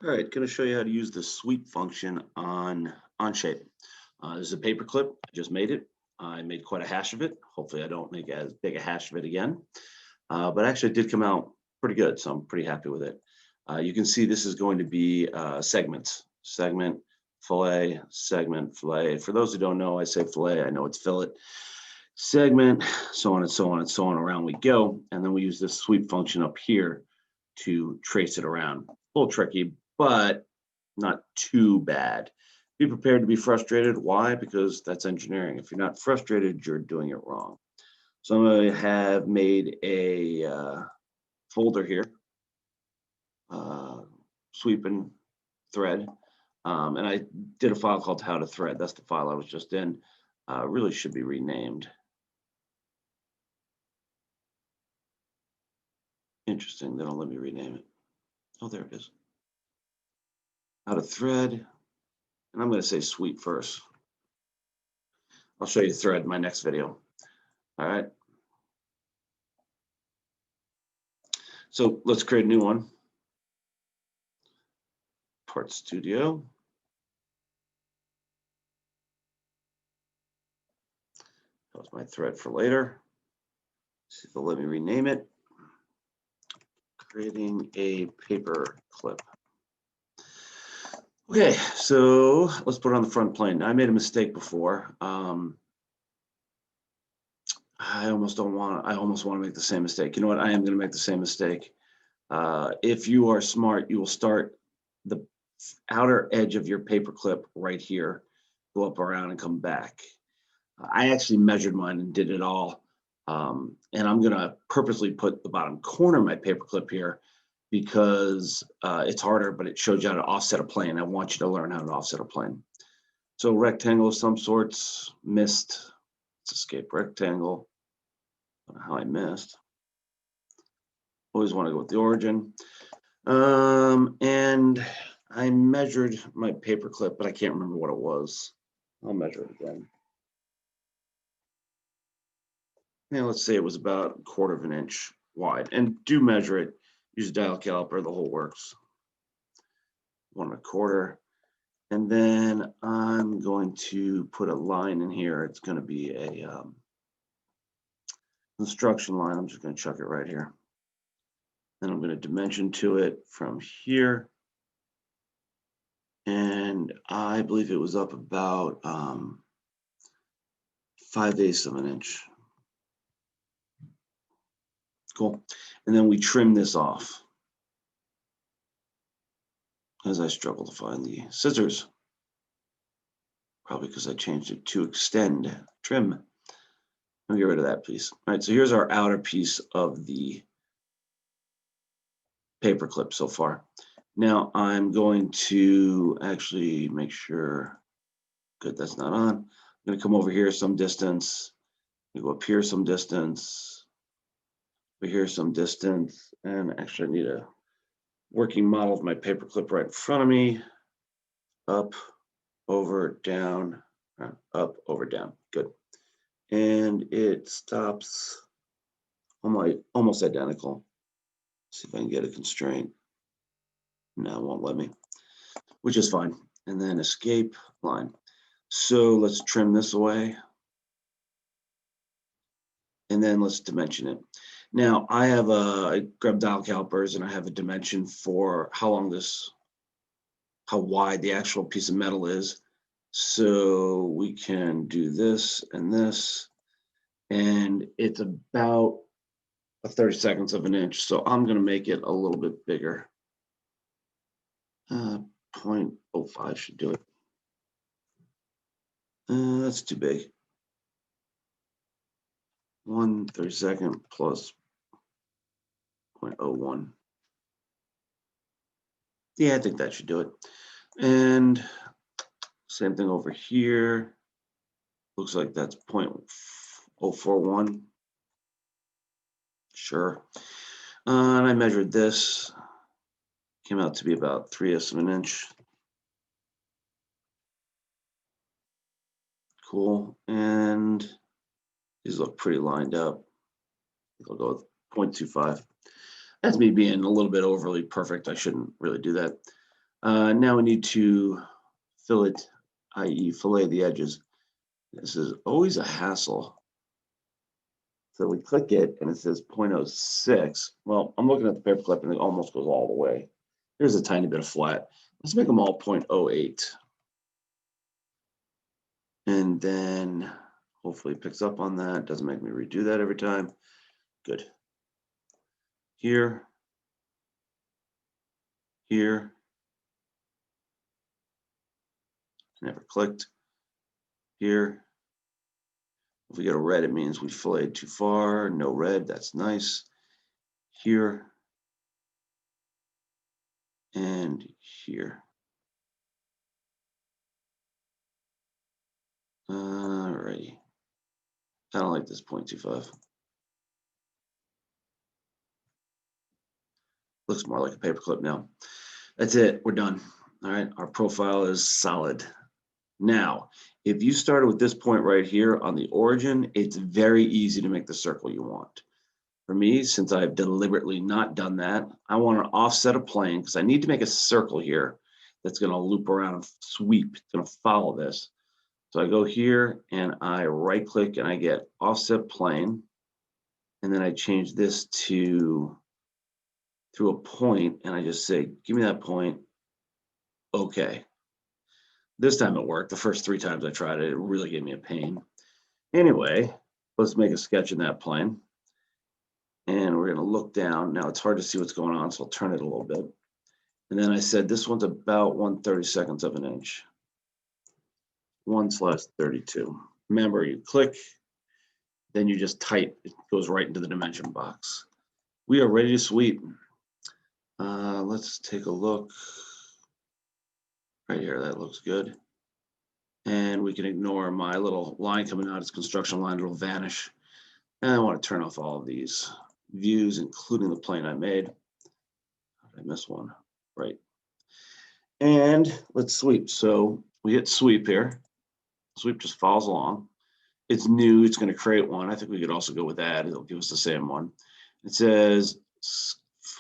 All right, going to show you how to use the sweep function on OnShape. This is a paper clip. I just made it. I made quite a hash of it. Hopefully I don't make as big a hash of it again. But actually it did come out pretty good, so I'm pretty happy with it. You can see this is going to be segments. Segment, fillet, segment, fillet. For those who don't know, I say fillet. I know it's fillet. Segment, so on and so on and so on around we go. And then we use this sweep function up here to trace it around. A little tricky, but not too bad. Be prepared to be frustrated. Why? Because that's engineering. If you're not frustrated, you're doing it wrong. So I have made a folder here, uh, sweep and thread. And I did a file called how to thread. That's the file I was just in. Really should be renamed. Interesting. They don't let me rename it. Oh, there it is. How to thread. And I'm going to say sweep first. I'll show you thread in my next video. All right. So let's create a new one. Part Studio. That was my thread for later. See if they'll let me rename it. Creating a paper clip. Okay, so let's put it on the front plane. I made a mistake before. I almost want to make the same mistake. You know what? I am going to make the same mistake. If you are smart, you will start the outer edge of your paper clip right here, go up around and come back. I actually measured mine and did it all. And I'm going to purposely put the bottom corner of my paper clip here because it's harder, but it shows you how to offset a plane. I want you to learn how to offset a plane. So rectangle of some sorts, missed. Let's escape rectangle. I don't know how I missed. Always want to go with the origin. And I measured my paper clip, but I can't remember what it was. I'll measure it again. Yeah, let's say it was about 1/4 of an inch wide. And do measure it. Use a dial caliper, the whole works. 1/4. And then I'm going to put a line in here. It's going to be a instruction line. I'm just going to chuck it right here. Then I'm going to dimension to it from here. And I believe it was up about 5/8 of an inch. Cool. And then we trim this off as I struggle to find the scissors. Probably because I changed it to extend, trim. I'll get rid of that piece. All right, so here's our outer piece of the paper clip so far. Now I'm going to actually make sure, good, that's not on. I'm going to come over here some distance, go up here some distance, over here some distance, and actually I need a working model of my paper clip right in front of me. Up, over, down, up, over, down. Good. And it stops almost identical. See if I can get a constraint. No, it won't let me, which is fine. And then escape line. So let's trim this away. And then let's dimension it. Now I grabbed dial calipers and I have a dimension for how wide the actual piece of metal is. So we can do this and this, and it's about 30 seconds of an inch. So I'm going to make it a little bit bigger. 0.05 should do it. That's too big. 1/32 plus 0.01. Yeah, I think that should do it. And same thing over here. Looks like that's 0.041. Sure. And I measured this. Came out to be about 3/8 of an inch. Cool. And these look pretty lined up. I'll go with 0.25. That's me being a little bit overly perfect. I shouldn't really do that. Now we need to fillet, i.e. fillet the edges. This is always a hassle. So we click it and it says 0.06. Well, I'm looking at the paper clip and it almost goes all the way. Here's a tiny bit of flat. Let's make them all 0.08. And then hopefully it picks up on that. Doesn't make me redo that every time. Good. Here. Here. Never clicked. Here. If we get a red, it means we filleted too far. No red, that's nice. Here. And here. Alrighty. I don't like this 0.25. Looks more like a paperclip now. That's it, we're done. All right, our profile is solid. Now, if you started with this point right here on the origin, it's very easy to make the circle you want. For me, since I've deliberately not done that, I want to offset a plane because I need to make a circle here that's going to loop around and sweep. It's going to follow this. So I go here and I right click and I get offset plane. And then I change this to through a point and I just say, give me that point. Okay. This time it worked. The first 3 times I tried it, it really gave me a pain. Anyway, let's make a sketch in that plane. And we're going to look down. Now it's hard to see what's going on, so I'll turn it a little bit. And then I said this one's about 1/32 of an inch. 1/32. Remember, you click, then you just type. It goes right into the dimension box. We are ready to sweep. Let's take a look. Right here, that looks good. And we can ignore my little line coming out. It's construction line, it'll vanish. And I want to turn off all of these views, including the plane I made. I missed one, right? And let's sweep. So we hit sweep here. Sweep just follows along. It's new, it's going to create one. I think we could also go with that. It'll give us the same one. It says,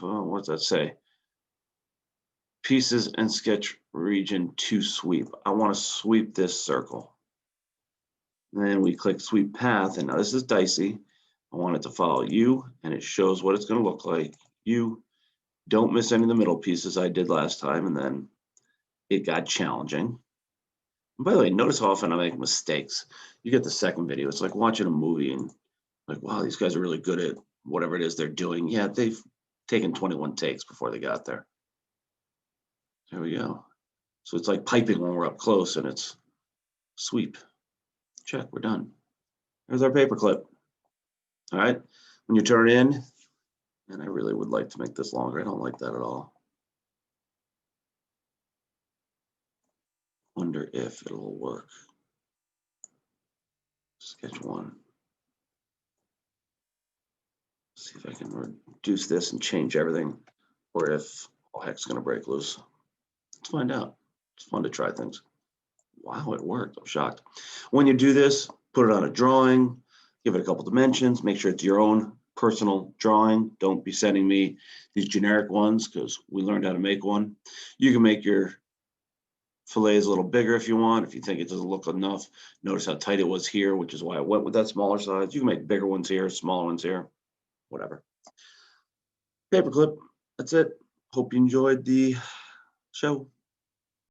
what's that say? Pieces and sketch region to sweep. I want to sweep this circle. And then we click sweep path, and now this is dicey. I want it to follow you, and it shows what it's going to look like. You don't miss any of the middle pieces I did last time, and then it got challenging. And by the way, notice how often I make mistakes. You get the second video, it's like watching a movie and like, wow, these guys are really good at whatever it is they're doing. Yeah, they've taken 21 takes before they got there. There we go. So it's like piping when we're up close and it's sweep. Check, we're done. There's our paper clip. All right, when you turn it in, and I really would like to make this longer. I don't like that at all. Wonder if it'll work. Sketch one. See if I can reduce this and change everything, or if all heck's gonna break loose. Let's find out. It's fun to try things. Wow, it worked. I'm shocked. When you do this, put it on a drawing, give it a couple dimensions, make sure it's your own personal drawing. Don't be sending me these generic ones because we learned how to make one. You can make your fillets a little bigger if you want, if you think it doesn't look enough. Notice how tight it was here, which is why I went with that smaller size. You can make bigger ones here, smaller ones here, whatever. Paperclip, that's it. Hope you enjoyed the show.